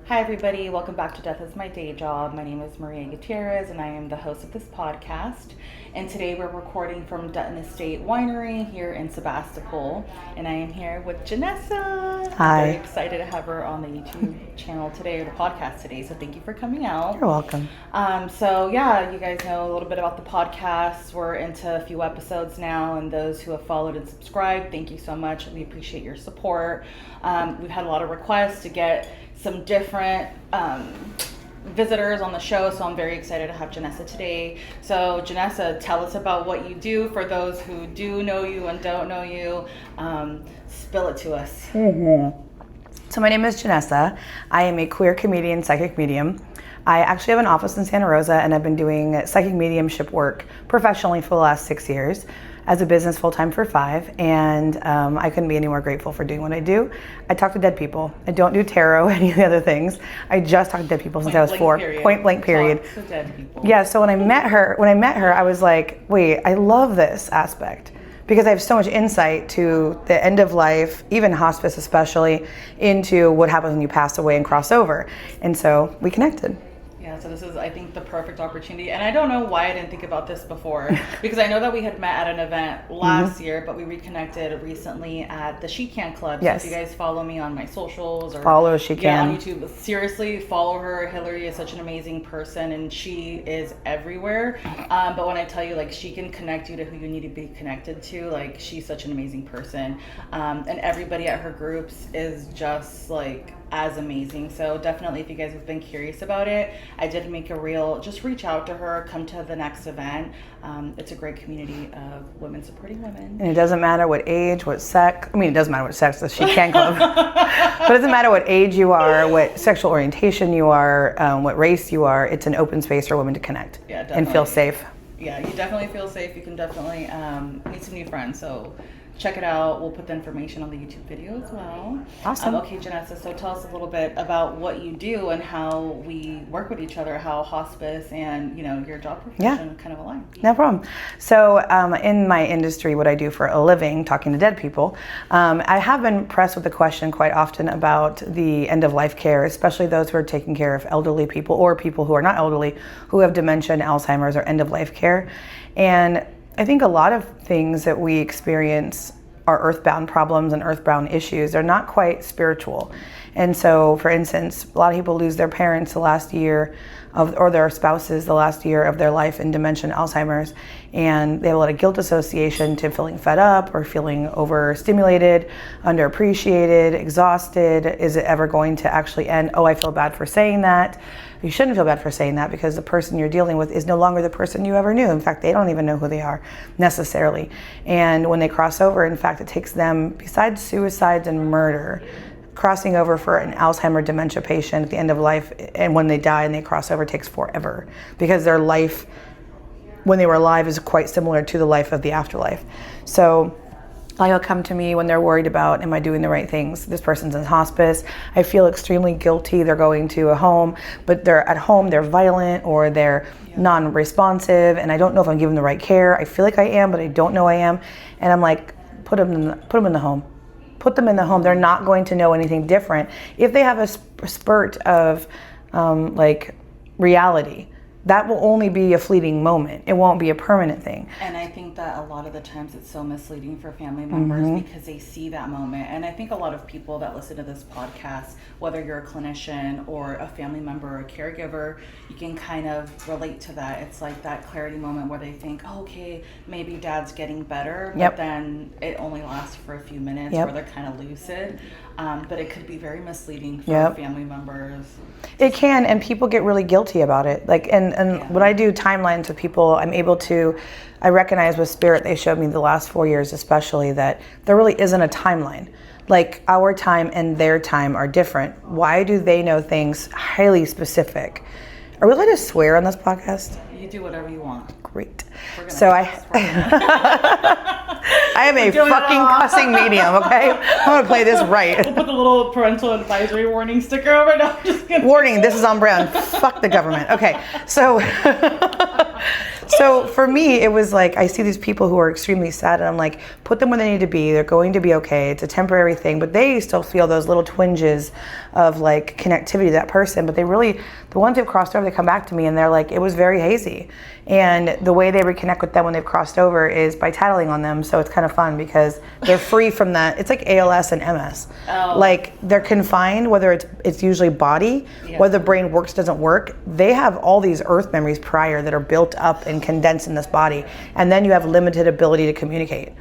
Hi, everybody. Welcome back to Death is My Day Job. My name is Maria Gutierrez, and I am the host of this podcast. And today we're recording from Dutton Estate Winery here in Sebastopol. And I am here with Janessa. Hi. I'm very excited to have her on the YouTube channel today, or the podcast today. So thank you for coming out. You're welcome. You guys know a little bit about the podcast. We're into a few episodes now, and those who have followed and subscribed, thank you so much. We appreciate your support. We've had a lot of requests to get some different visitors on the show, so I'm very excited to have Janessa today. So Janessa, tell us about what you do for those who do know you and don't know you. Spill it to us. Mm-hmm. So my name is Janessa. I am a queer comedian, psychic medium. I actually have an office in Santa Rosa, and I've been doing psychic mediumship work professionally for the last 6 years. As a business full-time for 5, and I couldn't be any more grateful for doing what I do. I talk to dead people. I don't do tarot or any of the other things. I just talk to dead people since I was 4. Point blank period. Talk to dead people. Yeah, so when I met her, I was like, wait, I love this aspect because I have so much insight to the end of life, even hospice especially, into what happens when you pass away and cross over. And so we connected. Yeah, so this is, I think, the perfect opportunity. And I don't know why I didn't think about this before, because I know that we had met at an event last year, but we reconnected recently at the She Can Club. Yes. So if you guys follow me on my socials or follow She Can. on YouTube, seriously, follow her. Hillary is such an amazing person, and she is everywhere. But when I tell you, like, she can connect you to who you need to be connected to, like, she's such an amazing person. And everybody at her groups is just, like, as amazing. So definitely, if you guys have been curious about it, I did make a reel. Just reach out to her, come to the next event. It's a great community of women supporting women. And it doesn't matter what age, what sex. I mean, it doesn't matter what sex the She Can Club. But it doesn't matter what age you are, what sexual orientation you are, what race you are. It's an open space for women to connect and feel safe. Yeah, you definitely feel safe. You can definitely meet some new friends. So check it out. We'll put the information on the YouTube video as well. Awesome. Okay, Janessa, so tell us a little bit about what you do and how we work with each other, how hospice and, your job profession kind of align. No problem. So in my industry, what I do for a living, talking to dead people, I have been pressed with the question quite often about the end of life care, especially those who are taking care of elderly people or people who are not elderly, who have dementia and Alzheimer's or end of life care. And I think a lot of things that we experience are earthbound problems and earthbound issues. They're not quite spiritual. And so, for instance, a lot of people lose their parents the last year or their spouses the last year of their life in dementia and Alzheimer's. And they have a lot of guilt association to feeling fed up or feeling overstimulated, underappreciated, exhausted. Is it ever going to actually end? Oh, I feel bad for saying that. You shouldn't feel bad for saying that because the person you're dealing with is no longer the person you ever knew. In fact, they don't even know who they are necessarily. And when they cross over, in fact, it takes them, besides suicides and murder, crossing over for an Alzheimer dementia patient at the end of life, and when they die and they cross over, takes forever because their life when they were alive is quite similar to the life of the afterlife. So they'll come to me when they're worried about, am I doing the right things? This person's in hospice. I feel extremely guilty. They're going to a home, but they're at home, they're violent or they're non-responsive, and I don't know if I'm giving the right care. I feel like I am, but I don't know I am. And I'm like, put them in the home. Put them in the home. They're not going to know anything different. If they have a spurt of reality, that will only be a fleeting moment. It won't be a permanent thing. And I think that a lot of the times it's so misleading for family members because they see that moment. And I think a lot of people that listen to this podcast, whether you're a clinician or a family member or a caregiver, you can kind of relate to that. It's like that clarity moment where they think, oh, okay, maybe dad's getting better, but then it only lasts for a few minutes where they're kind of lucid. But it could be very misleading for family members. It can, and people get really guilty about it. And when I do timelines with people, I recognize with spirit, they showed me the last 4 years especially, that there really isn't a timeline. Like our time and their time are different. Why do they know things highly specific? Are we allowed to swear on this podcast? You do whatever you want. Great. So I am a fucking cussing medium, okay? I'm going to play this right. We'll put the little parental advisory warning sticker over. No, I'm just kidding. Warning, this is on brand. Fuck the government. Okay, so for me, it was like, I see these people who are extremely sad, and I'm like, put them where they need to be. They're going to be okay. It's a temporary thing, but they still feel those little twinges of like connectivity to that person. But they really, the ones who've crossed over, they come back to me and they're like, it was very hazy. And the way they reconnect with them when they've crossed over is by tattling on them. So it's kind of fun because they're free from that. It's like ALS and MS. Oh. Like they're confined, whether it's usually body, whether the brain works, doesn't work. They have all these earth memories prior that are built up and condensed in this body. And then you have limited ability to communicate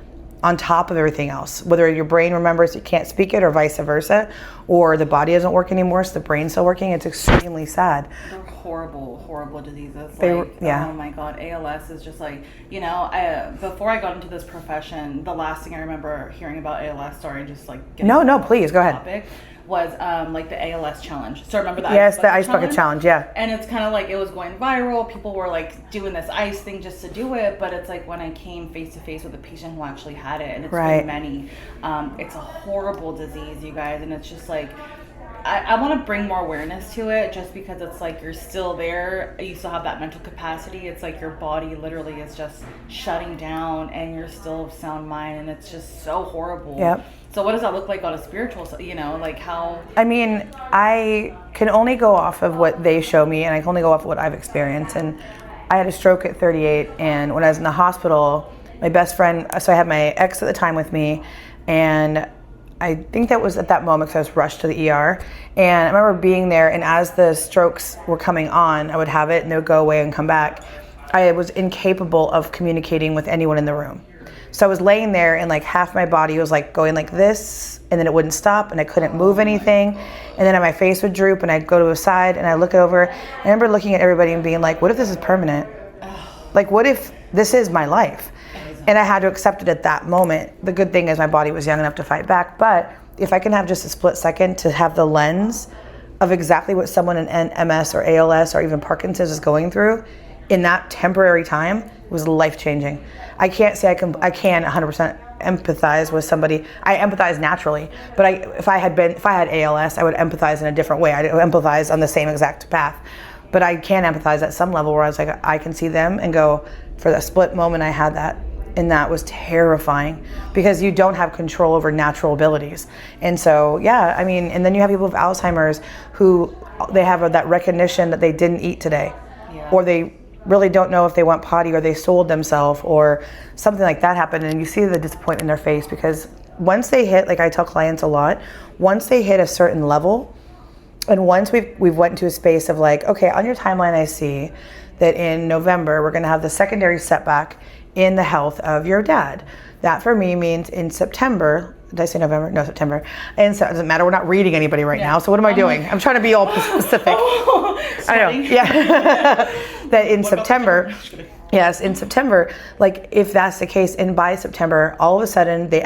on top of everything else. Whether your brain remembers you can't speak it or vice versa, or the body doesn't work anymore, so the brain's still working. It's extremely sad. They're horrible diseases. Yeah. Oh my God, ALS is just like, before I got into this profession, the last thing I remember hearing about ALS, sorry, just like getting No, please, go ahead. Topic, was like the ALS challenge. So remember the Ice bucket challenge, yeah. And it's kind of like it was going viral. People were like doing this ice thing just to do it. But it's like when I came face to face with a patient who actually had it, and it's been many. It's a horrible disease, you guys, and it's just like I want to bring more awareness to it, just because it's like you're still there, you still have that mental capacity. It's like your body literally is just shutting down, and you're still of sound mind, and it's just so horrible. Yep. So what does that look like on a spiritual, like how? I mean, I can only go off of what they show me, and I can only go off of what I've experienced. And I had a stroke at 38, and when I was in the hospital, my best friend, so I had my ex at the time with me, and I think that was at that moment because I was rushed to the ER. And I remember being there, and as the strokes were coming on, I would have it and they would go away and come back. I was incapable of communicating with anyone in the room. So I was laying there and like half my body was like going like this, and then it wouldn't stop, and I couldn't move anything. And then my face would droop, and I'd go to a side and I look over. I remember looking at everybody and being like, what if this is permanent? Like, what if this is my life? And I had to accept it at that moment. The good thing is my body was young enough to fight back. But if I can have just a split second to have the lens of exactly what someone in MS or ALS or even Parkinson's is going through in that temporary time, it was life-changing. I can't say I can 100% empathize with somebody. I empathize naturally, but if I had ALS, I would empathize in a different way. I'd empathize on the same exact path. But I can empathize at some level where I was like, I can see them and go, for that split moment I had that. And that was terrifying because you don't have control over natural abilities. And so, yeah, I mean, and then you have people with Alzheimer's who they have that recognition that they didn't eat today, or they really don't know if they went potty, or they sold themselves, or something like that happened. And you see the disappointment in their face because once they hit, like I tell clients a lot, once they hit a certain level, and once we've went into a space of like, okay, on your timeline I see that in November we're gonna have the secondary setback in the health of your dad. That for me means in September, did I say November? No, September. And so it doesn't matter, we're not reading anybody right now, so what am I doing? I'm trying to be all specific. I know, yeah. That in September, yes, in September, like if that's the case, and by September, all of a sudden they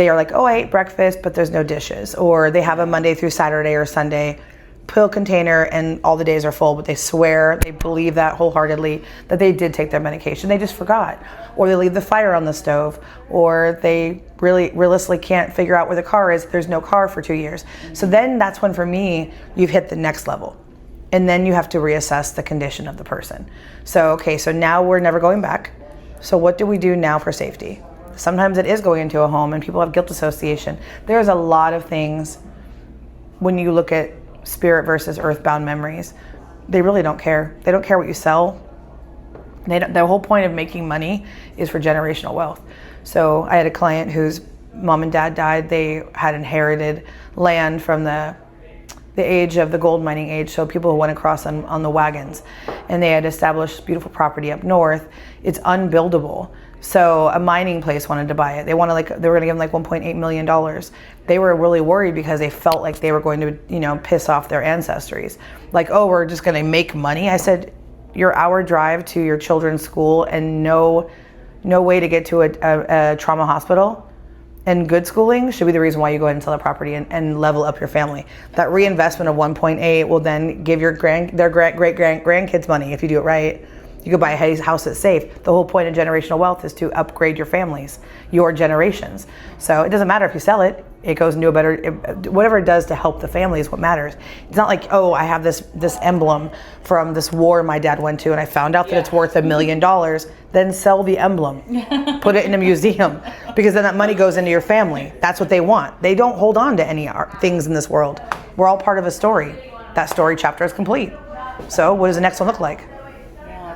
are like, oh, I ate breakfast, but there's no dishes. Or they have a Monday through Saturday or Sunday pill container and all the days are full, but they swear, they believe that wholeheartedly that they did take their medication. They just forgot. Or they leave the fire on the stove, or they really realistically can't figure out where the car is. There's no car for 2 years. So then that's when, for me, you've hit the next level. And then you have to reassess the condition of the person. So, okay, so now we're never going back. So what do we do now for safety? Sometimes it is going into a home and people have guilt association. There's a lot of things when you look at spirit versus earthbound memories. They really don't care. They don't care what you sell. The whole point of making money is for generational wealth. So I had a client whose mom and dad died. They had inherited land from the age of the gold mining age, so people who went across on the wagons, and they had established beautiful property up north. It's unbuildable. So a mining place wanted to buy it. They were going to give them like $1.8 million. They were really worried because they felt like they were going to, piss off their ancestries. Like, oh, we're just going to make money. I said, your hour drive to your children's school and no way to get to a trauma hospital and good schooling should be the reason why you go ahead and sell the property and level up your family. That reinvestment of 1.8 will then give your great grandkids money if you do it right. You could buy a house that's safe. The whole point of generational wealth is to upgrade your families, your generations. So it doesn't matter if you sell it. It goes into a better, whatever it does to help the family is what matters. It's not like, oh, I have this emblem from this war my dad went to and I found out that it's worth $1 million. Then sell the emblem, put it in a museum, because then that money goes into your family. That's what they want. They don't hold on to any things in this world. We're all part of a story. That story chapter is complete. So what does the next one look like?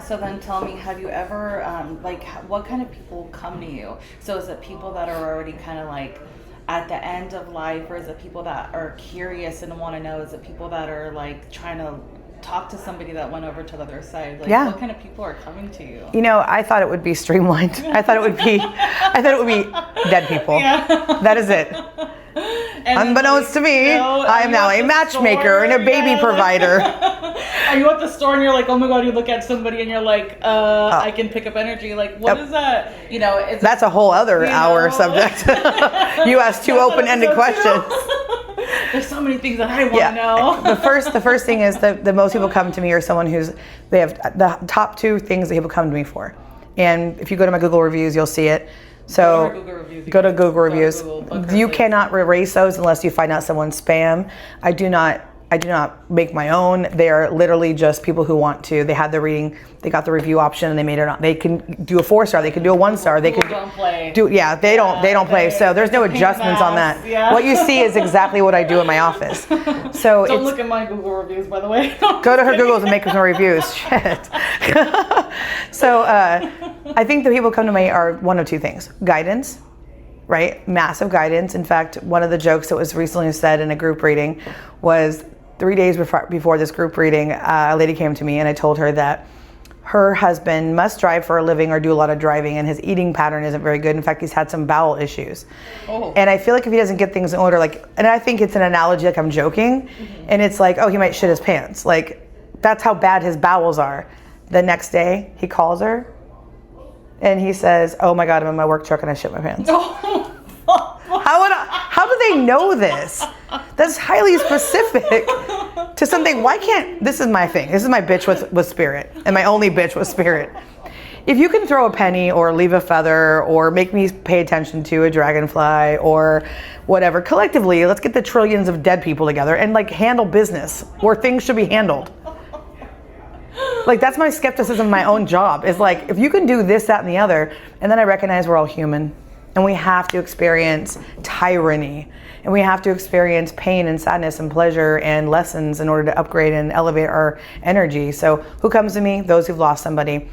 So then tell me, have you ever, what kind of people come to you? So is it people that are already kind of like at the end of life, or is it people that are curious and want to know? Is it people that are like trying to talk to somebody that went over to the other side? Like, what kind of people are coming to you? You know, I thought it would be streamlined. I thought it would be dead people. That is it. And unbeknownst to me, I am now a matchmaker and a baby provider. Are you at the store and you're like, oh my God, you look at somebody and you're like, I can pick up energy. Like, what is that? You know, that's a whole other hour subject. You asked 2 open-ended questions. There's so many things that I want to know. The first thing is that the most people come to me are someone they have the top 2 things that people come to me for. And if you go to my Google reviews, you'll see it. So go to Google reviews. You cannot erase those unless you find out someone's spam. I do not make my own. They are literally just people who want to. They had the reading, they got the review option, and they made it on. They can do a 4-star, they can do a 1-star, they can do they don't play. So there's no adjustments on that. Yeah. What you see is exactly what I do in my office. So don't look at my Google reviews, by the way. Go to her Googles and make some reviews. Shit. So I think the people who come to me are one of 2 things: guidance, right? Massive guidance. In fact, one of the jokes that was recently said in a group reading was 3 days before this group reading, a lady came to me and I told her that her husband must drive for a living or do a lot of driving, and his eating pattern isn't very good. In fact, he's had some bowel issues. And I feel like if he doesn't get things in order, and I think it's an analogy, like I'm joking, and it's like, oh, he might shit his pants. Like, that's how bad his bowels are. The next day, he calls her and he says, oh my God, I'm in my work truck and I shit my pants. How do they know this? That's highly specific to something. Why can't, this is my thing. This is my bitch with spirit, and my only bitch with spirit. If you can throw a penny or leave a feather or make me pay attention to a dragonfly or whatever, collectively, let's get the trillions of dead people together and handle business where things should be handled. That's my skepticism of my own job. Is if you can do this, that, and the other, and then I recognize we're all human. And we have to experience tyranny, and we have to experience pain and sadness and pleasure and lessons in order to upgrade and elevate our energy. So who comes to me? Those who've lost somebody,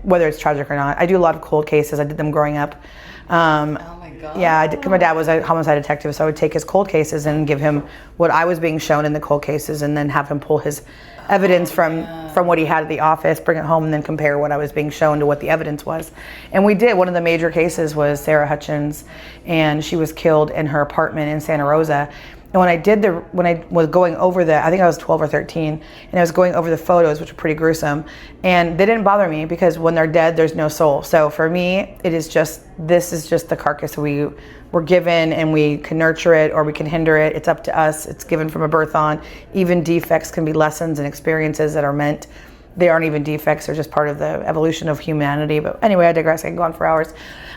whether it's tragic or not. I do a lot of cold cases. I did them growing up. Oh my God. Yeah, my dad was a homicide detective, so I would take his cold cases and give him what I was being shown in the cold cases, and then have him pull his evidence from what he had at the office, bring it home, and then compare what I was being shown to what the evidence was. And we did. One of the major cases was Sarah Hutchins, and she was killed in her apartment in Santa Rosa. And when I was going over I think I was 12 or 13, and I was going over the photos, which were pretty gruesome, and they didn't bother me because when they're dead, there's no soul. So for me, this is just the carcass we were given, and we can nurture it or we can hinder it. It's up to us. It's given from a birth on. Even defects can be lessons and experiences that are meant. They aren't even defects, they're just part of the evolution of humanity. But anyway, I digress. I can go on for hours,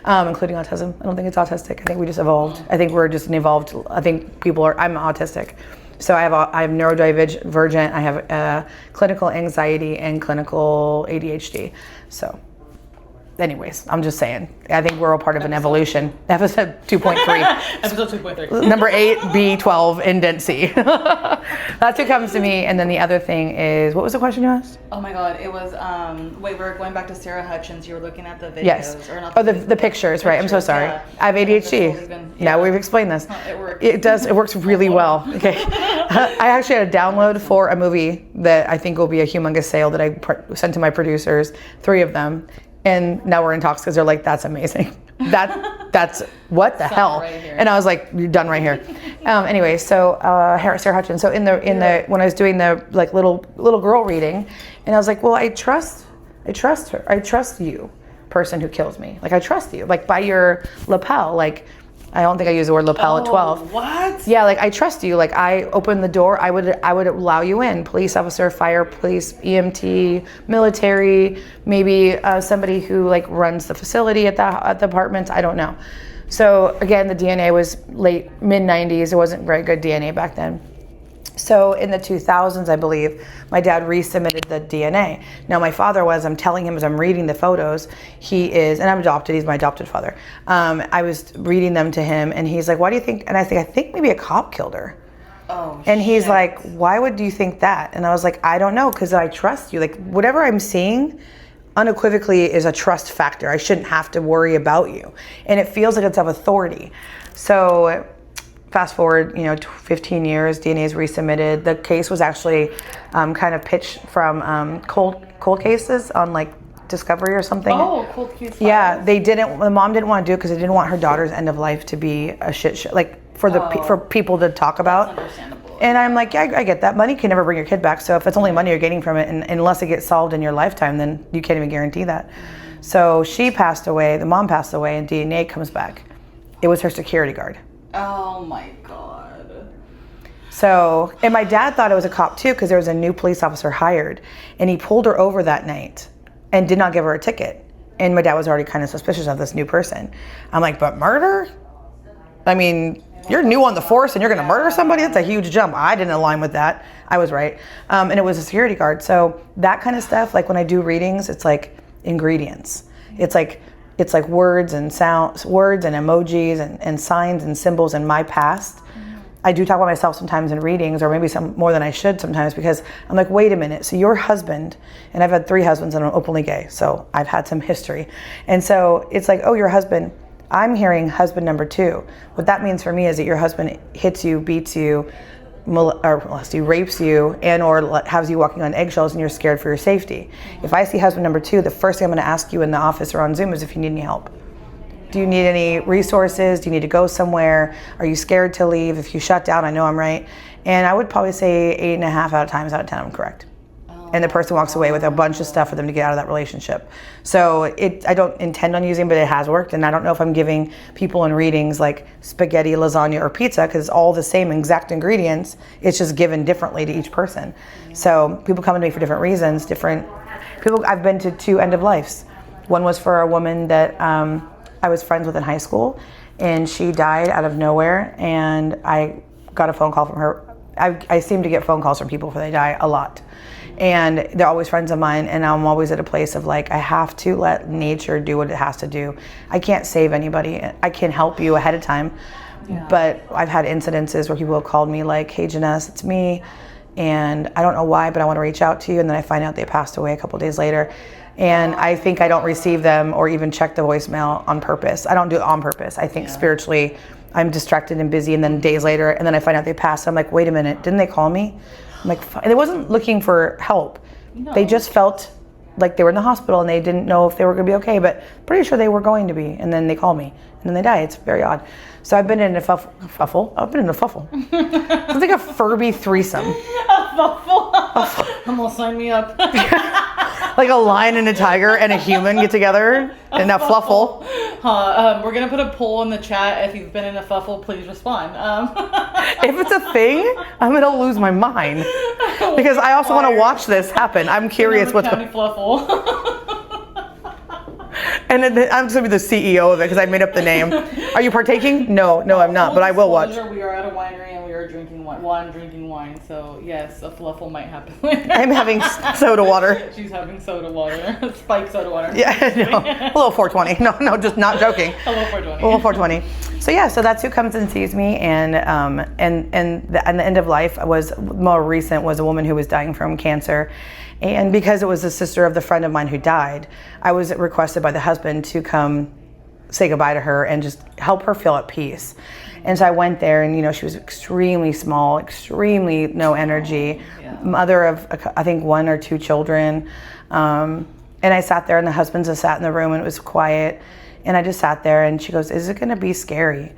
including autism. I don't think it's autistic. I think we just evolved. I think we're just an evolved, I'm autistic. So I have neurodivergent, I have clinical anxiety and clinical ADHD. So anyways, I'm just saying, I think we're all part of an evolution. Episode 2.3. Episode 2.3. Number 8, B12, indent C. That's who comes to me. And then the other thing is, what was the question you asked? Oh my God, it was, wait, we're going back to Sarah Hutchins. You were looking at the videos. Yes. Or not the pictures, right. I'm so sorry. Yeah. I have ADHD. Now we've explained this. It works. It works really well. Okay. I actually had a download for a movie that I think will be a humongous sale that I sent to my producers, 3 of them. And now we're in talks because they're like, that's amazing. That's what the hell? Right, and I was like, you're done right here. Anyway, so Sarah Hutchins. So in the when I was doing the little girl reading, and I was like, well, I trust her. I trust you, person who kills me. I trust you. By your lapel, I don't think I used the word lapel at 12. What? Yeah, like I trust you. Like I opened the door, I would allow you in. Police officer, fire, police, EMT, military, maybe somebody who like runs the facility at the apartment. I don't know. So again, the DNA was mid 90s. It wasn't very good DNA back then. So in the 2000s, I believe, my dad resubmitted the DNA. Now my father I'm telling him as I'm reading the photos, and I'm adopted, he's my adopted father. I was reading them to him and he's like, why do you think, and I think maybe a cop killed her. Oh, and he's shit. like, why would you think that? And I was like, I don't know, because I trust you. Like whatever I'm seeing unequivocally is a trust factor. I shouldn't have to worry about you. And it feels like it's of authority. So fast forward, 15 years, DNA is resubmitted. The case was actually kind of pitched from cold cases on like Discovery or something. Oh, cold case. Yeah, the mom didn't want to do it because they didn't want her daughter's end of life to be a shit show, like for people to talk about. That's understandable. And I'm like, yeah, I get that. Money can never bring your kid back. So if it's only money you're getting from it, and unless it gets solved in your lifetime, then you can't even guarantee that. So she passed away, the mom passed away, and DNA comes back. It was her security guard. Oh my God. So, and my dad thought it was a cop too, because there was a new police officer hired, and he pulled her over that night and did not give her a ticket. And my dad was already kind of suspicious of this new person. I'm like, but murder? I mean, you're new on the force and you're gonna murder somebody? That's a huge jump. I didn't align with that. I was right. And it was a security guard. So that kind of stuff, like when I do readings, it's like ingredients. It's like words and sounds, words and emojis and signs and symbols in my past. I do talk about myself sometimes in readings, or maybe some more than I should sometimes, because I'm like, wait a minute. So your husband, and I've had 3 husbands and I'm openly gay, so I've had some history. And so it's like, oh, your husband, I'm hearing husband number 2. What that means for me is that your husband hits you, beats you, molests you, rapes you, and or has you walking on eggshells and you're scared for your safety. If I see husband number 2, the first thing I'm gonna ask you in the office or on Zoom is if you need any help. Do you need any resources? Do you need to go somewhere? Are you scared to leave? If you shut down, I know I'm right. And I would probably say 8.5 out of 10 I'm correct. And the person walks away with a bunch of stuff for them to get out of that relationship. So I don't intend on using, but it has worked. And I don't know if I'm giving people in readings like spaghetti, lasagna, or pizza, because it's all the same exact ingredients. It's just given differently to each person. So people come to me for different reasons. I've been to 2 end of lives. One was for a woman that I was friends with in high school, and she died out of nowhere. And I got a phone call from her. I seem to get phone calls from people before they die a lot. And they're always friends of mine, and I'm always at a place of like, I have to let nature do what it has to do. I can't save anybody. I can help you ahead of time. Yeah. But I've had incidences where people have called me like, hey Janessa, it's me, and I don't know why, but I want to reach out to you, and then I find out they passed away a couple days later. And I think I don't receive them or even check the voicemail on purpose. I don't do it on purpose. I think spiritually I'm distracted and busy, and then days later, and then I find out they passed. I'm like, wait a minute, didn't they call me? I'm like, and they wasn't looking for help. No. They just felt like they were in the hospital and they didn't know if they were gonna be okay, but pretty sure they were going to be. And then they call me and then they die. It's very odd. So I've been in a fuffle. I've been in a fuffle. It's like a Furby threesome. A fuffle? Come on, sign me up. Like a lion and a tiger and a human get together in a fluffle. We're gonna put a poll in the chat. If you've been in a fuffle, please respond. If it's a thing, I'm gonna lose my mind because I also want to watch this happen. I'm curious what's going on. And then I'm just gonna be the CEO of it because I made up the name. Are you partaking? No, I'm not, but I will watch. We are at a winery and we are drinking wine. Well, I'm drinking wine, so yes, a fluffle might happen. I'm having soda water. She's having soda water, spiked soda water. Yeah, no, a little 420. No, just not joking. A little 420. A little 420. So yeah, so that's who comes and sees me, and the end of life was more recent. Was a woman who was dying from cancer. And because it was the sister of the friend of mine who died, I was requested by the husband to come say goodbye to her and just help her feel at peace. And so I went there, and she was extremely small, extremely no energy, mother of I think 1 or 2 children. And I sat there, and the husbands just sat in the room, and it was quiet. And I just sat there, and she goes, "Is it gonna be scary?"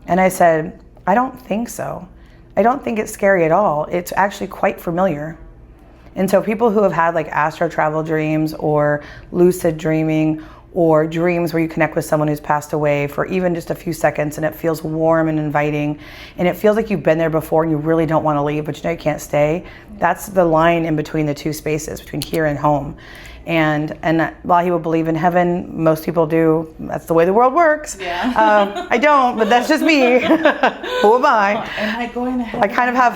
And I said, "I don't think so. I don't think it's scary at all. It's actually quite familiar." And so people who have had like astral travel dreams or lucid dreaming or dreams where you connect with someone who's passed away for even just a few seconds, and it feels warm and inviting, and it feels like you've been there before and you really don't want to leave, but you know you can't stay. That's the line in between the two spaces, between here and home. And while he will believe in heaven, most people do. That's the way the world works. Yeah. I don't, but that's just me. Who am I? Am I going to heaven? I kind of have,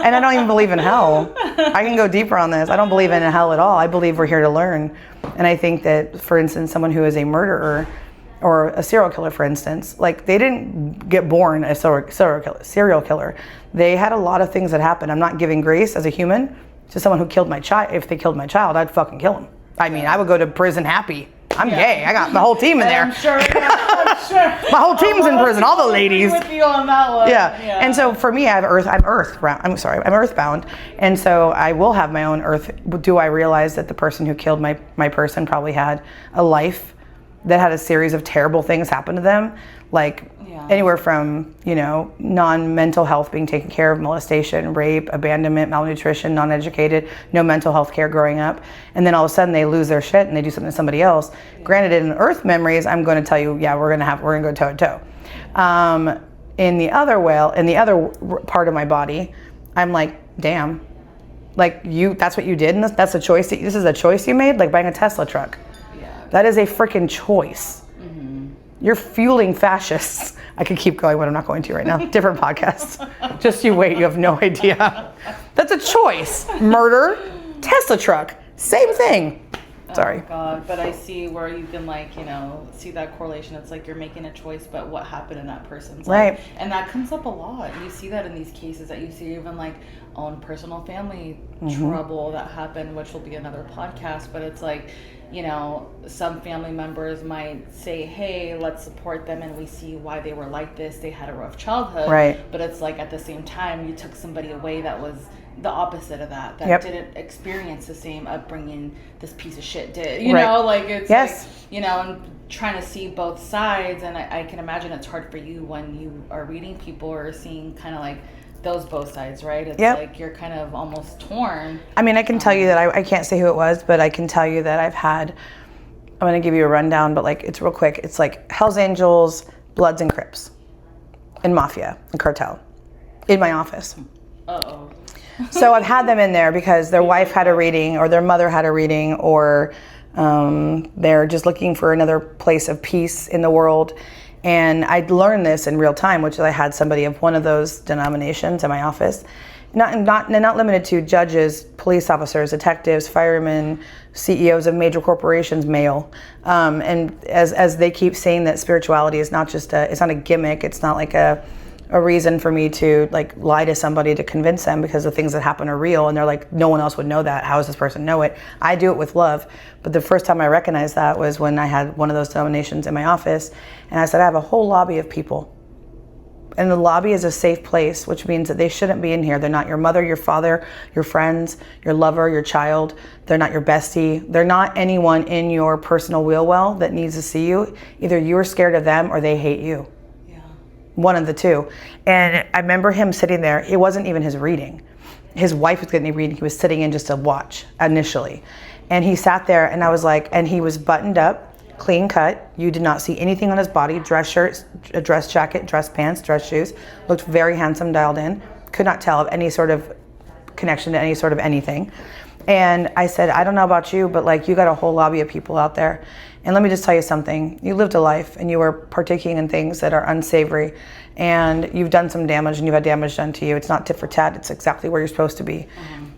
and I don't even believe in hell. I can go deeper on this. I don't believe in hell at all. I believe we're here to learn. And I think that, for instance, someone who is a murderer or a serial killer, for instance, like they didn't get born a serial killer. They had a lot of things that happened. I'm not giving grace as a human to someone who killed my child. If they killed my child, I'd fucking kill them. I mean, I would go to prison happy. I'm gay. I got the whole team in there. I'm sure. My whole team's in prison. All the ladies. With you on that one. Yeah. And so for me, I'm earthbound, and so I will have my own earth. Do I realize that the person who killed my person probably had a life that had a series of terrible things happen to them, like anywhere from, you know, non-mental health being taken care of, molestation, rape, abandonment, malnutrition, non-educated, no mental health care growing up, and then all of a sudden they lose their shit and they do something to somebody else. Granted, in Earth memories, I'm going to tell you, yeah, we're gonna go toe to toe. In the other part of my body, I'm like, damn, like that's what you did, and that's a choice. This is a choice you made, like buying a Tesla truck. That is a freaking choice. You're fueling fascists. I could keep going, but I'm not going to right now. Different podcasts. Just you wait, you have no idea. That's a choice. Murder, Tesla truck, same thing. Sorry. Oh God, but I see where you can, like, you know, see that correlation. It's like you're making a choice, but what happened in that person's life. Right. And that comes up a lot. You see that in these cases that you see even like own personal family trouble that happened, which will be another podcast, but it's like, you know, some family members might say, hey, let's support them, and we see why they were like this. They had a rough childhood. Right. But it's like at the same time, you took somebody away that was the opposite of that didn't experience the same upbringing this piece of shit did. You know, like it's like, you know, and trying to see both sides. And I can imagine it's hard for you when you are reading people or seeing kind of like those both sides, right? It's like you're kind of almost torn. I mean, I can tell you that I can't say who it was, but I can tell you that I'm going to give you a rundown, but like it's real quick. It's like Hells Angels, Bloods and Crips, and Mafia and Cartel in my office. Uh-oh. So I've had them in there because their wife had a reading, or their mother had a reading, or they're just looking for another place of peace in the world. And I learned this in real time, which is I had somebody of one of those denominations in my office. Not limited to judges, police officers, detectives, firemen, CEOs of major corporations, male. And as they keep saying that spirituality is not just it's not a gimmick, it's not like a reason for me to like lie to somebody to convince them, because the things that happen are real, and they're like, no one else would know that. How does this person know it? I do it with love. But the first time I recognized that was when I had one of those denominations in my office, and I said, I have a whole lobby of people, and the lobby is a safe place, which means that they shouldn't be in here. They're not your mother, your father, your friends, your lover, your child. They're not your bestie. They're not anyone in your personal wheel well that needs to see you. Either you're scared of them or they hate you. One of the two. And I remember him sitting there. It wasn't even his reading. His wife was getting a reading. He was sitting in just to watch initially. And he sat there, and I was like, and he was buttoned up, clean cut. You did not see anything on his body. Dress shirt, a dress jacket, dress pants, dress shoes. Looked very handsome, dialed in. Could not tell of any sort of connection to any sort of anything. And I said, I don't know about you, but like, you got a whole lobby of people out there. And let me just tell you something. You lived a life, and you were partaking in things that are unsavory, and you've done some damage, and you've had damage done to you. It's not tit for tat. It's exactly where you're supposed to be.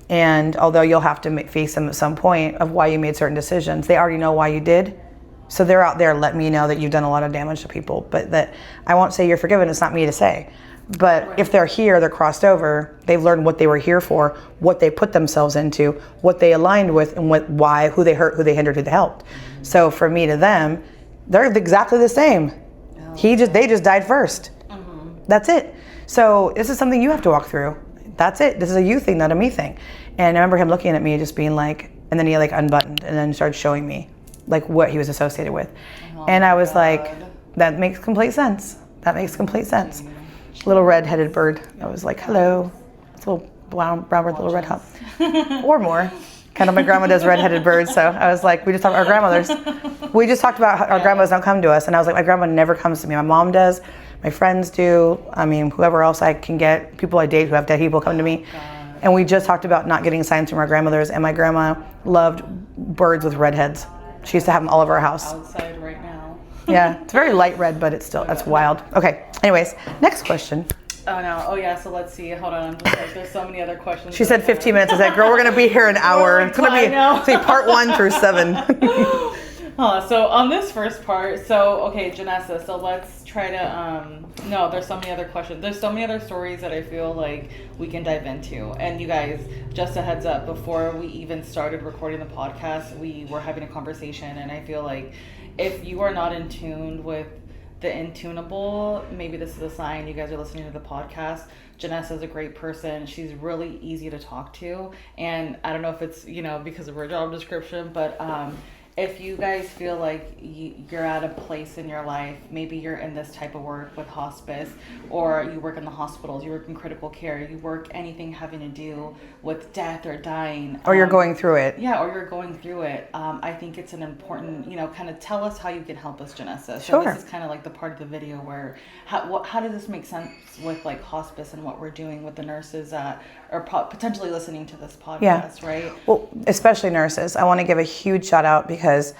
And although you'll have to face them at some point of why you made certain decisions, they already know why you did. So they're out there letting me know that you've done a lot of damage to people, but that I won't say you're forgiven. It's not me to say. But if they're here, they're crossed over, they've learned what they were here for, what they put themselves into, what they aligned with, and who they hurt, who they hindered, who they helped. So for me to them, they're exactly the same. They just died first. That's it. So this is something you have to walk through. That's it. This is a you thing, not a me thing. And I remember him looking at me, just being like, and then he like unbuttoned and then started showing me like what he was associated with. And I was like, that makes complete sense. That makes complete sense. Little red-headed bird. I was like, hello. It's a little brown bird, little red hop. Or more. I know my grandma does redheaded birds, so I was like, we just talked about our grandmothers. We just talked about how our grandmas don't come to us, and I was like, my grandma never comes to me. My mom does, my friends do. I mean, whoever else I can get, people I date who have dead people come to me. And we just talked about not getting signs from our grandmothers, and my grandma loved birds with redheads. She used to have them all over our house. Outside right now. Yeah, it's very light red, but it's still, that's wild. Okay, anyways, next question. Oh no, oh yeah, so let's see, hold on. There's so many other questions. She said 15 minutes. I said, girl, we're gonna be here an hour. It's gonna be part 1 through 7. So on this first part, so okay, Janessa, so let's try to, no, there's so many other questions. There's so many other stories that I feel like we can dive into. And you guys, just a heads up, before we even started recording the podcast, we were having a conversation, and I feel like if you are not in tune with the intunable, maybe this is a sign you guys are listening to the podcast. Janessa is a great person. She's really easy to talk to. And I don't know if it's, because of her job description, but if you guys feel like you're at a place in your life, maybe you're in this type of work with hospice, or you work in the hospitals, you work in critical care, you work anything having to do with death or dying. Or you're going through it. Yeah, or you're going through it. I think it's an important, kind of tell us how you can help us, Janessa. So Sure. This is kind of like the part of the video where, how does this make sense with like hospice and what we're doing with the nurses that are potentially listening to this podcast, right? Well, especially nurses. I want to give a huge shout out because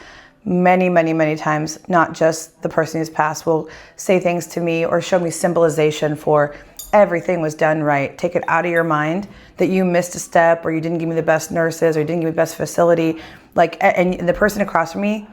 many, many, many times, not just the person who's passed will say things to me or show me symbolization for everything was done right. Take it out of your mind that you missed a step, or you didn't give me the best nurses, or you didn't give me the best facility. And the person across from me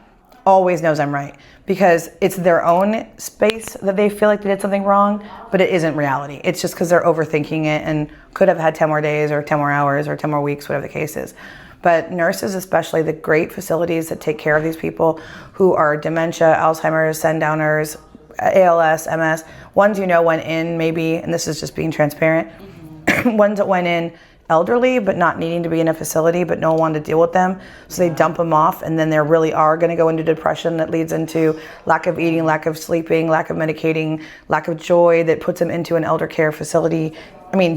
always knows I'm right, because it's their own space that they feel like they did something wrong, but it isn't reality. It's just because they're overthinking it and could have had 10 more days or 10 more hours or 10 more weeks, whatever the case is. But nurses, especially the great facilities that take care of these people who are dementia, Alzheimer's, sundowners, ALS, MS, ones went in maybe, and this is just being transparent, ones that went in elderly but not needing to be in a facility, but no one wanted to deal with them, so they dump them off, and then they really are going to go into depression that leads into lack of eating, lack of sleeping, lack of medicating, lack of joy, that puts them into an elder care facility,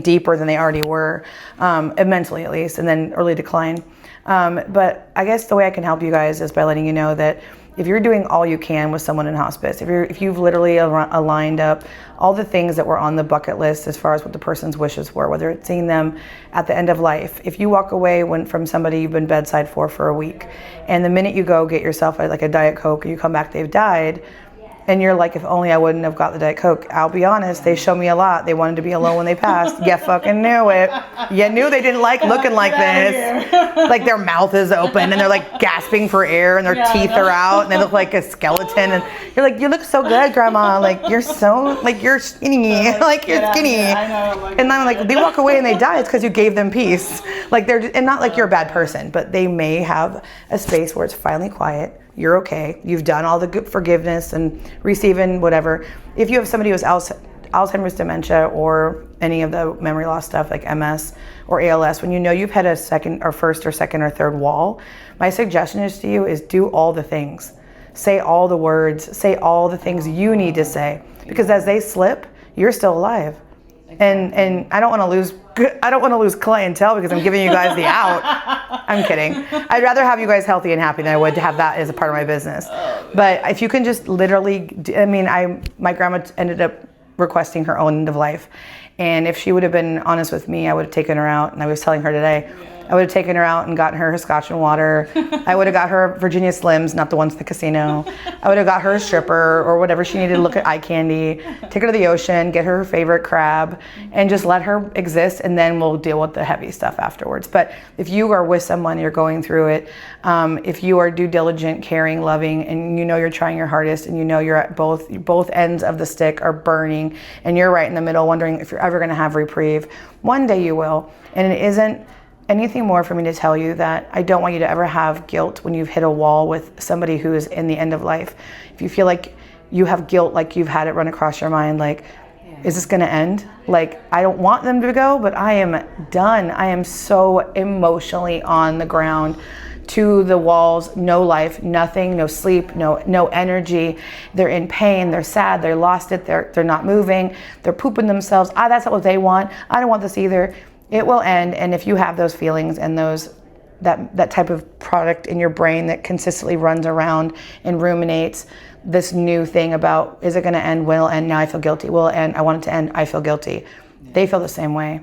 deeper than they already were, mentally at least, and then early decline. But I guess the way I can help you guys is by letting you know that if you're doing all you can with someone in hospice, if you've literally aligned up all the things that were on the bucket list as far as what the person's wishes were, whether it's seeing them at the end of life, if you walk away from somebody you've been bedside for a week, and the minute you go get yourself like a Diet Coke and you come back, they've died, and you're like, if only I wouldn't have got the Diet Coke. I'll be honest, they show me a lot. They wanted to be alone when they passed. You fucking knew it. You knew they didn't like looking like this. Like their mouth is open and they're like gasping for air and their teeth are out and they look like a skeleton. And you're like, you look so good, Grandma. Like you're so, like you're skinny. Like you're skinny. And I'm like, they walk away and they die. It's because you gave them peace. Like and not like you're a bad person, but they may have a space where it's finally quiet. You're okay. You've done all the good forgiveness and receiving whatever. If you have somebody who has Alzheimer's, dementia, or any of the memory loss stuff like MS or ALS, when you've hit a first or second or third wall, my suggestion is to you is do all the things. Say all the words. Say all the things you need to say. Because as they slip, you're still alive. And I don't want to lose clientele because I'm giving you guys the out. I'm kidding. I'd rather have you guys healthy and happy than I would to have that as a part of my business. But if you can just literally, my grandma ended up requesting her own end of life. And if she would have been honest with me, I would have taken her out. And I was telling her today, I would have taken her out and gotten her scotch and water. I would have got her Virginia Slims, not the ones at the casino. I would have got her a stripper or whatever she needed to look at eye candy, take her to the ocean, get her favorite crab, and just let her exist, and then we'll deal with the heavy stuff afterwards. But if you are with someone, you're going through it, if you are due diligent, caring, loving, and you're trying your hardest, and you're at both ends of the stick are burning, and you're right in the middle wondering if you're ever going to have reprieve, one day you will. And it isn't anything more for me to tell you that I don't want you to ever have guilt when you've hit a wall with somebody who is in the end of life. If you feel like you have guilt, like you've had it run across your mind, like, is this gonna end? Like, I don't want them to go, but I am done. I am so emotionally on the ground, to the walls, no life, nothing, no sleep, no energy. They're in pain, they're sad, they lost it, they're not moving, they're pooping themselves. That's not what they want. I don't want this either. It will end, and if you have those feelings and those that type of product in your brain that consistently runs around and ruminates this new thing about, is it going to end? Will it end? Now I feel guilty. Will it end? I want it to end. I feel guilty. They feel the same way.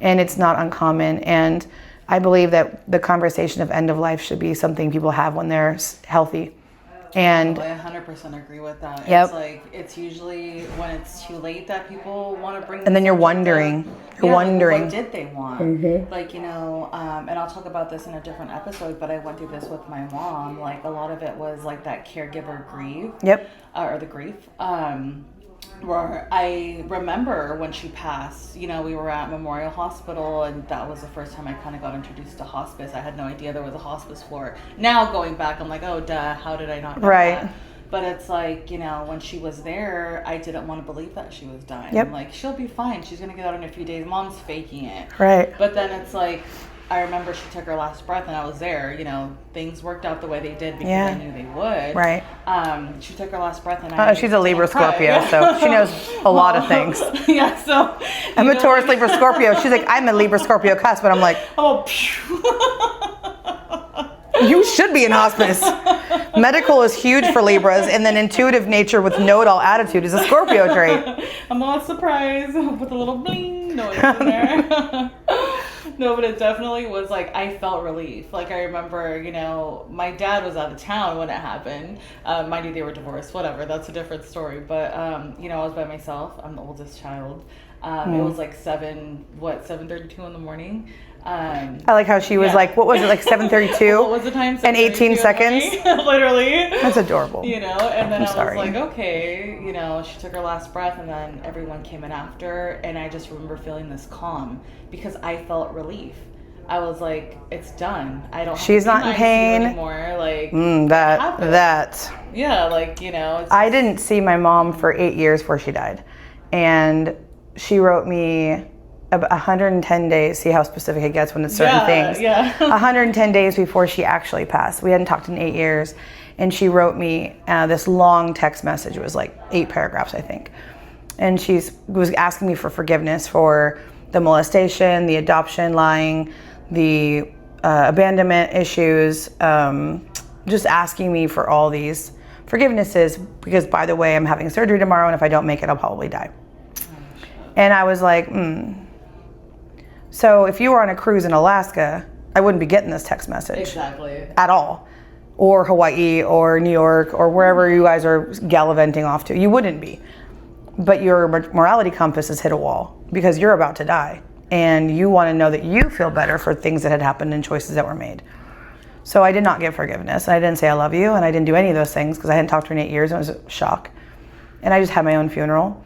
And it's not uncommon. And I believe that the conversation of end of life should be something people have when they're healthy. And I 100% agree with that. Yep. It's like, it's usually when it's too late that people want to bring. And then you're wondering. You're wondering. Like, what did they want? Like, you know, and I'll talk about this in a different episode, but I went through this with my mom. Like, a lot of it was like that caregiver grief. Yep. Or the grief. Where I remember when she passed, you know, we were at Memorial Hospital, and that was the first time I kind of got introduced to hospice. I had no idea there was a hospice floor. Now going back, I'm like, oh, duh, how did I not know that? But it's like, you know, when she was there, I didn't want to believe that she was dying. Yep. I'm like, she'll be fine. She's going to get out in a few days. Mom's faking it. Right. But then it's like, I remember she took her last breath, and I was there. You know, things worked out the way they did because I knew they would. Right. She took her last breath, and she's a Libra Scorpio, so she knows a lot of things. Yeah, so I'm a Taurus Libra Scorpio. She's like, I'm a Libra Scorpio cusp, but I'm like, oh, you should be in hospice. Medical is huge for Libras, and then intuitive nature with know-it-all attitude is a Scorpio trait. I'm not surprised with a little bling noise in there. No, but it definitely was like, I felt relief. Like, I remember, you know, my dad was out of town when it happened. Mind you, they were divorced, whatever. That's a different story. But, you know, I was by myself. I'm the oldest child. It was like 7:32 in the morning. I like how she was like, what was it, like 7:32? What was the time? And 18 seconds? Literally. That's adorable. You know, and then I'm was like, okay, you know, she took her last breath, and then everyone came in after, and I just remember feeling this calm because I felt relief. I was like, it's done. I don't. She's not in pain anymore. Like that. Yeah, like, you know. I didn't see my mom for 8 years before she died, and she wrote me about 110 days. See how specific it gets when it's certain things. Yeah. 110 days before she actually passed. We hadn't talked in 8 years, and she wrote me this long text message. It was like 8 paragraphs, I think, and she was asking me for forgiveness for the molestation, the adoption, lying, the abandonment issues, just asking me for all these forgivenesses because, by the way, I'm having surgery tomorrow, and if I don't make it, I'll probably die. And I was like, So if you were on a cruise in Alaska, I wouldn't be getting this text message. Exactly. At all. Or Hawaii or New York or wherever you guys are gallivanting off to. You wouldn't be. But your morality compass has hit a wall because you're about to die. And you want to know that you feel better for things that had happened and choices that were made. So I did not give forgiveness. I didn't say I love you, and I didn't do any of those things because I hadn't talked to her in 8 years, and it was a shock. And I just had my own funeral.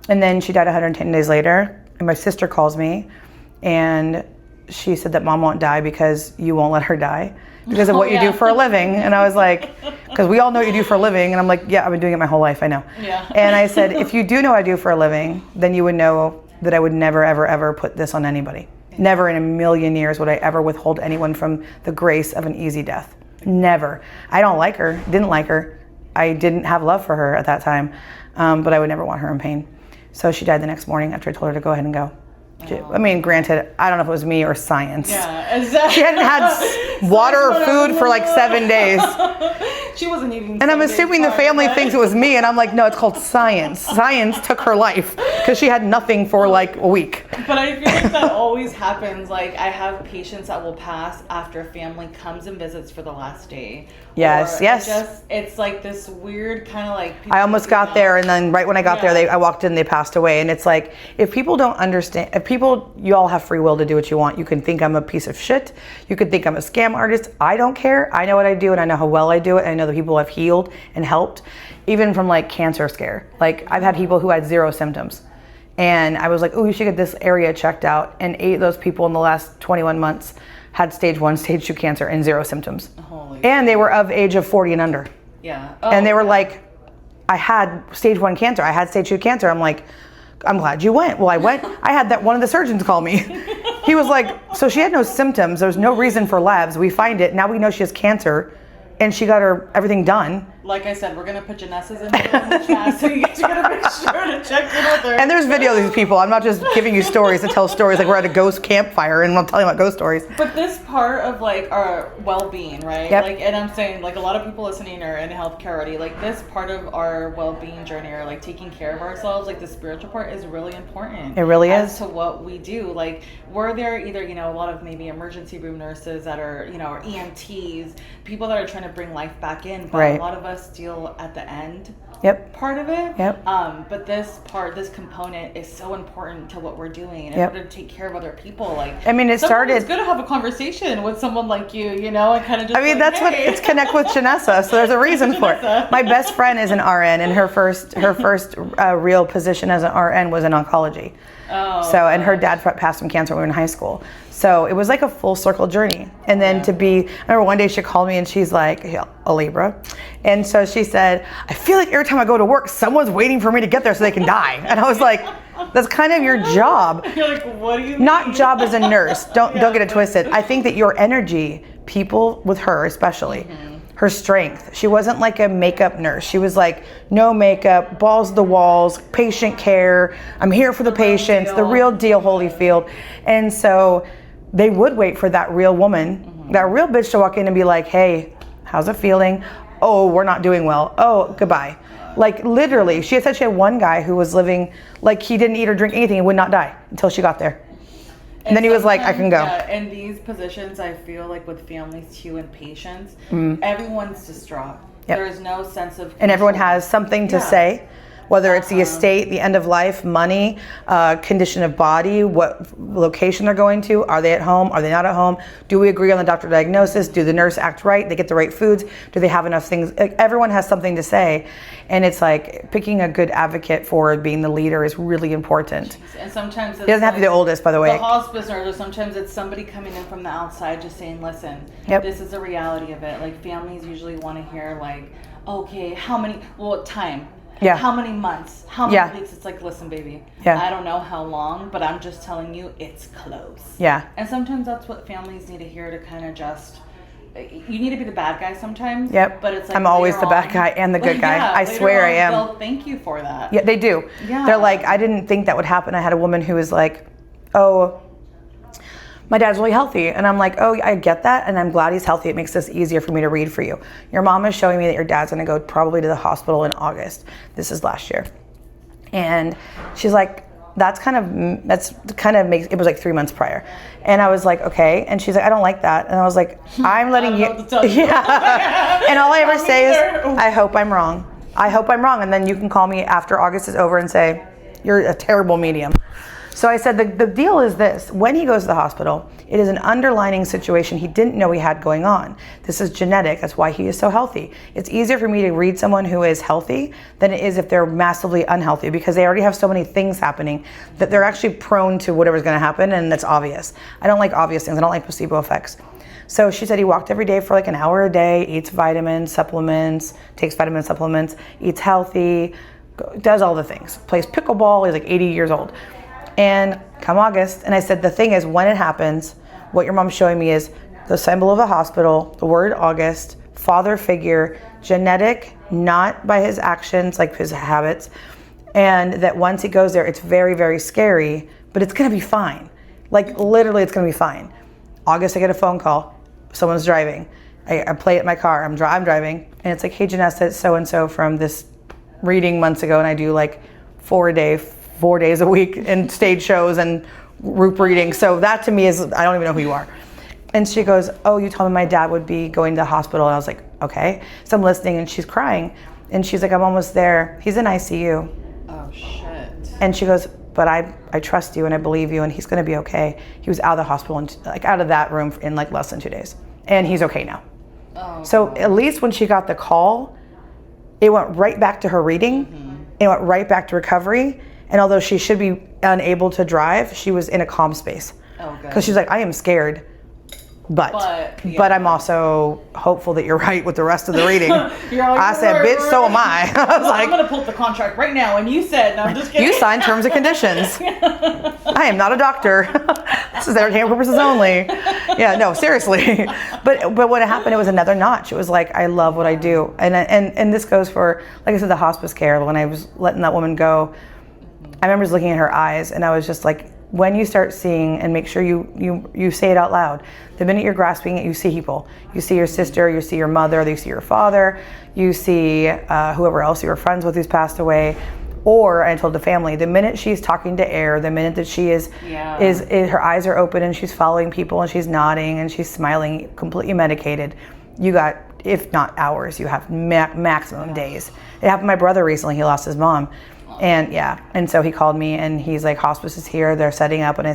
And then she died 110 days later, and my sister calls me, and she said that Mom won't die because you won't let her die because of what you do for a living. And I was like, because we all know what you do for a living. And I'm like, yeah, I've been doing it my whole life, I know. Yeah. And I said, if you do know what I do for a living, then you would know that I would never, ever, ever put this on anybody. Never in a million years would I ever withhold anyone from the grace of an easy death. Never. I don't like her, didn't like her. I didn't have love for her at that time, but I would never want her in pain. So she died the next morning after I told her to go ahead and go. I mean, granted, I don't know if it was me or science. Yeah, exactly. She hadn't had water or food for like 7 days. She wasn't eating. And I'm assuming the family thinks it was me, and I'm like, no, it's called science. Science took her life because she had nothing for like a week. But I feel like that always happens. Like, I have patients that will pass after family comes and visits for the last day. Yes, yes. It's like this weird kind of like. I almost got there, and then right when I got there, I walked in, they passed away. And it's like, if people don't understand, you all have free will to do what you want. You can think I'm a piece of shit. You could think I'm a scam artist. I don't care. I know what I do, and I know how well I do it. And I know the people I've healed and helped, even from like cancer scare. Like, I've had people who had 0 symptoms. And I was like, oh, you should get this area checked out. And 8 of those people in the last 21 months had stage 1, stage 2 cancer and 0 symptoms. And they were of age of 40 and under. Yeah. And they were like, I had stage 1 cancer. I had stage 2 cancer. I'm like, I'm glad you went. Well, I went. I had that one of the surgeons call me. He was like, so she had no symptoms. There's no reason for labs. We find it. Now we know she has cancer, and she got her everything done. like I said, we're gonna put Janessa's info in the chat, so you guys are gonna make sure to check in with her. And there's video of these people. I'm not just giving you stories to tell stories like we're at a ghost campfire and I'm telling you about ghost stories. But this part of like our well-being, right? Yep. Like, and I'm saying like a lot of people listening are in healthcare already. Like this part of our well-being journey, or like taking care of ourselves, like the spiritual part is really important. It really as is. to what we do. Like we're there either, you know, a lot of maybe emergency room nurses that are, you know, or EMTs, people that are trying to bring life back in. But Right. a lot of us deal at the end. Yep. Part of it. Yep. But this component is so important to what we're doing in Yep. order to take care of other people. Like, I mean, it sometimes started. it's good to have a conversation with someone like you know, and kind of just. I mean, like, that's what hey. it's connect with Janessa. So there's a reason for it. Janessa. My best friend is an RN, and her first real position as an RN was in oncology. Oh. So, and her dad passed from cancer when we were in high school. So it was like a full circle journey. And then to be, I remember one day she called me and she's like, a Libra. And so she said, I feel like every time I go to work, someone's waiting for me to get there so they can die. And I was like, that's kind of your job. You're like, what do you Not mean? job as a nurse. Don't get it twisted. I think that your energy, people with her especially, her strength. She wasn't like a makeup nurse. She was like no makeup, balls to the walls, patient care. I'm here for the patients, the real deal, Holyfield. And so they would wait for that real woman, that real bitch to walk in and be like, hey, how's it feeling? Oh, we're not doing well. Oh, goodbye. Like literally, she had said she had one guy who was living like he didn't eat or drink anything and would not die until she got there. And then he was like, I can go. Yeah, in these positions, I feel like with families too and patients, everyone's distraught. Yep. There is no sense of. And everyone control. has something to Yeah. say, whether it's the estate, the end of life, money, condition of body, what location they're going to. Are they at home? Are they not at home? Do we agree on the doctor diagnosis? Do the nurse act right? They get the right foods? Do they have enough things? Like, everyone has something to say. And it's like picking a good advocate for being the leader is really important. And sometimes He doesn't have to be the oldest, by the way. The hospice nurse, or sometimes it's somebody coming in from the outside just saying, listen, Yep. this is the reality of it. Like families usually want to hear like, okay, how many, time? Yeah. How many months? How many Yeah. weeks? It's like, listen, baby, Yeah. I don't know how long, but I'm just telling you it's close. Yeah. And sometimes that's what families need to hear to kind of just, you need to be the bad guy sometimes. Yep. But it's like I'm always later the bad on- guy and the good guy. Yeah, I later swear I on, am. They'll thank you for that. Yeah, they do. Yeah. They're like, I didn't think that would happen. I had a woman who was like, oh, my dad's really healthy. And I'm like, oh, I get that. And I'm glad he's healthy. It makes this easier for me to read for you. Your mom is showing me that your dad's going to go probably to the hospital in August. This is last year. And she's like, that's kind of makes, it was like 3 months prior. And I was like, okay. And she's like, I don't like that. And I was like, I'm letting I you. don't know what to tell you. Yeah. And all I ever say is, either. I hope I'm wrong. I hope I'm wrong. And then you can call me after August is over and say, you're a terrible medium. So I said, the deal is this. When he goes to the hospital, it is an underlining situation he didn't know he had going on. This is genetic. That's why he is so healthy. It's easier for me to read someone who is healthy than it is if they're massively unhealthy, because they already have so many things happening that they're actually prone to whatever's going to happen, and that's obvious. I don't like obvious things. I don't like placebo effects. So she said he walked every day for like an hour a day, eats vitamins, supplements, takes vitamin supplements, eats healthy, does all the things, plays pickleball. He's like 80 years old. And come August, and I said, the thing is, when it happens, what your mom's showing me is the symbol of a hospital, the word August, father figure, genetic, not by his actions, like his habits, and that once he goes there, it's very, very scary, but it's gonna be fine. Like literally, it's gonna be fine. August, I get a phone call, someone's driving. I play it in my car, I'm driving, and it's like, hey Janessa, it's so-and-so from this reading months ago, and I do like 4 days a week in stage shows and group readings. So that to me is, I don't even know who you are. And she goes, oh, you told me my dad would be going to the hospital. And I was like, okay. So I'm listening and she's crying. And she's like, I'm almost there. He's in ICU. Oh, shit. And she goes, but I trust you and I believe you and he's gonna be okay. He was out of the hospital and like out of that room in like less than 2 days. And he's okay now. Oh. So at least when she got the call, it went right back to her reading. It went right back to recovery. And although she should be unable to drive, she was in a calm space. Oh, good. Because she's like, I am scared, but I'm also hopeful that you're right with the rest of the reading. You're like, I said, bitch, so am I. I was I'm like, gonna pull up the contract right now. And you said, no, I'm just kidding. you signed terms and conditions. I am not a doctor. This is entertainment purposes only. Yeah, no, seriously. But when it happened, it was another notch. It was like, I love what I do. And this goes for, like I said, the hospice care. When I was letting that woman go, I remember just looking at her eyes, and I was just like, when you start seeing, and make sure you say it out loud, the minute you're grasping it, you see people. You see your sister, you see your mother, you see your father, you see whoever else you were friends with who's passed away. Or, I told the family, the minute she's talking to air, the minute that she is her eyes are open and she's following people and she's nodding and she's smiling, completely medicated, you got, if not hours, you have maximum days. It happened to my brother recently. He lost his mom. And so he called me and he's like, hospice is here, they're setting up. And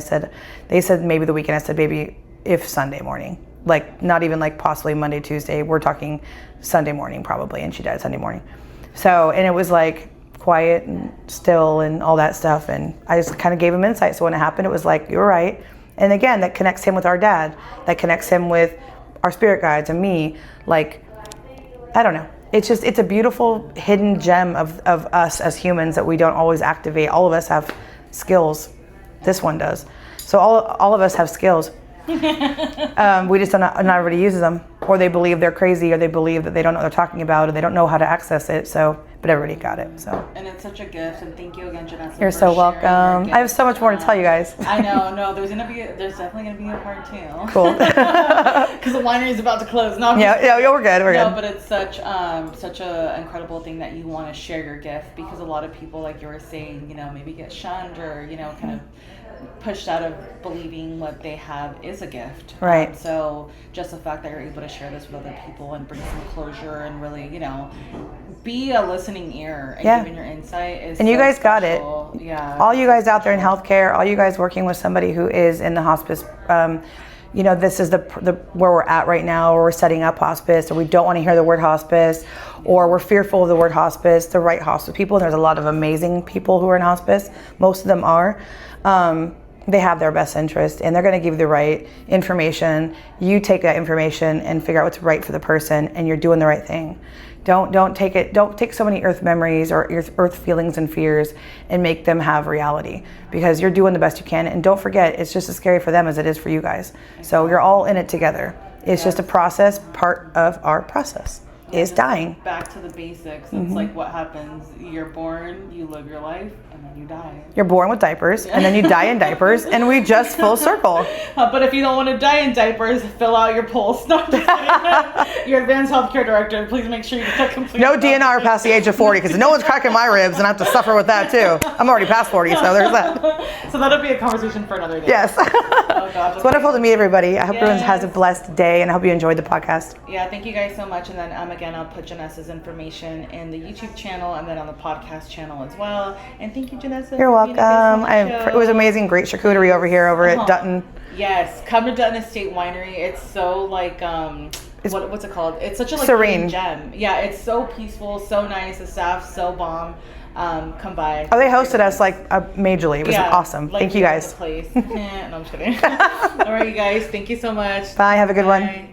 they said maybe the weekend. I said, baby, if Sunday morning, like not even like possibly Monday, Tuesday, we're talking Sunday morning probably. And she died Sunday morning. So, and it was like quiet and still and all that stuff. And I just kind of gave him insight. So when it happened, it was like, you're right. And again, that connects him with our dad, that connects him with our spirit guides and me. Like, I don't know. It's a beautiful hidden gem of us as humans that we don't always activate. All of us have skills. This one does. So all of us have skills. We just not everybody uses them, or they believe they're crazy, or they believe that they don't know what they're talking about, or they don't know how to access it. So, but everybody got it. So. And it's such a gift, and thank you again, Janessa. You're so welcome. I have so much more to tell you guys. I know. No, there's definitely gonna be a part 2. Cool. Because the winery is about to close. No, yeah, we're good. We're good. But it's such a incredible thing that you want to share your gift, because a lot of people, like you were saying, maybe get shunned or kind of pushed out of believing what they have is a gift. Right. So just the fact that you're able to share this with other people and bring some closure and really, be a listening ear and giving your insight is. And you guys special. Got it. Yeah. All you guys out there in healthcare, all you guys working with somebody who is in the hospice, this is the where we're at right now, or we're setting up hospice, or we don't want to hear the word hospice, or we're fearful of the word hospice. The right hospice people, and there's a lot of amazing people who are in hospice. Most of them are. They have their best interest, and they're going to give you the right information. You take that information and figure out what's right for the person, and you're doing the right thing. Don't take so many earth memories or earth feelings and fears and make them have reality, because you're doing the best you can. And don't forget, it's just as scary for them as it is for you guys. So you're all in it together. It's just a process. Part of our process is dying. Back to the basics. It's like what happens. You're born, you live your life, and then you die. You're born with diapers, and then you die in diapers, and we just full circle. But if you don't want to die in diapers, fill out your pulse. No, just kidding. Your advanced healthcare director, please make sure you get complete. No DNR past the age of 40, because no one's cracking my ribs, and I have to suffer with that too. I'm already past 40, so there's that. So that'll be a conversation for another day. Yes. Oh gosh. It's wonderful to meet everybody. I hope everyone has a blessed day, and I hope you enjoyed the podcast. Yeah, thank you guys so much. And then again, I'll put Janessa's information in the YouTube channel and then on the podcast channel as well. And thank you, Janessa. You're welcome. It was amazing. Great charcuterie over here at Dutton. Yes, come to Dutton Estate Winery. It's so like what's it called? It's such a serene gem. Yeah, it's so peaceful, so nice. The staff's so bomb. Come by. Oh, they hosted us like majorly. It was awesome. Thank you guys. No, I'm just kidding. All right, you guys. Thank you so much. Bye. Have a good one.